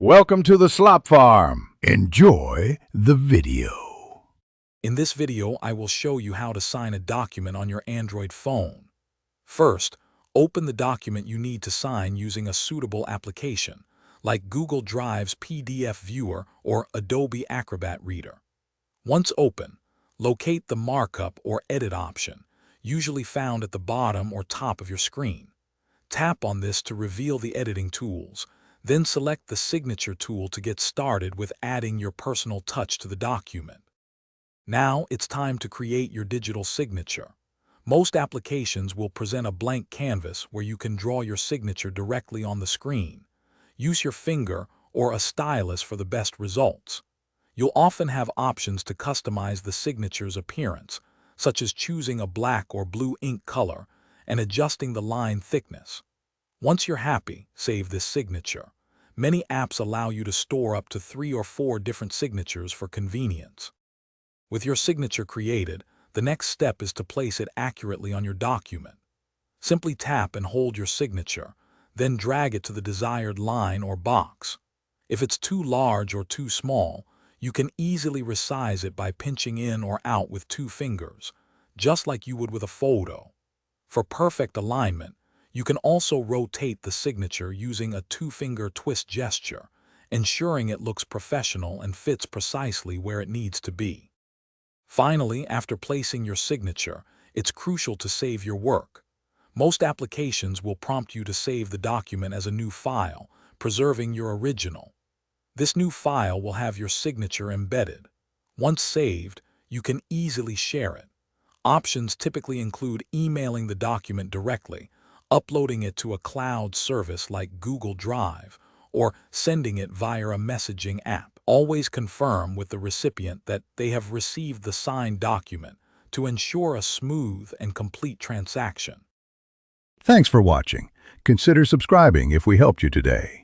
Welcome to the Slop Farm. Enjoy the video. In this video, I will show you how to sign a document on your Android phone. First, open the document you need to sign using a suitable application, like Google Drive's PDF Viewer or Adobe Acrobat Reader. Once open, locate the markup or edit option, usually found at the bottom or top of your screen. Tap on this to reveal the editing tools. Then select the signature tool to get started with adding your personal touch to the document. Now it's time to create your digital signature. Most applications will present a blank canvas where you can draw your signature directly on the screen. Use your finger or a stylus for the best results. You'll often have options to customize the signature's appearance, such as choosing a black or blue ink color and adjusting the line thickness. Once you're happy, save this signature. Many apps allow you to store up to 3 or 4 different signatures for convenience. With your signature created, the next step is to place it accurately on your document. Simply tap and hold your signature, then drag it to the desired line or box. If it's too large or too small, you can easily resize it by pinching in or out with 2 fingers, just like you would with a photo. For perfect alignment, you can also rotate the signature using a 2-finger twist gesture, ensuring it looks professional and fits precisely where it needs to be. Finally, after placing your signature, it's crucial to save your work. Most applications will prompt you to save the document as a new file, preserving your original. This new file will have your signature embedded. Once saved, you can easily share it. Options typically include emailing the document directly, uploading it to a cloud service like Google Drive, or sending it via a messaging app. Always confirm with the recipient that they have received the signed document to ensure a smooth and complete transaction. Thanks for watching. Consider subscribing if we helped you today.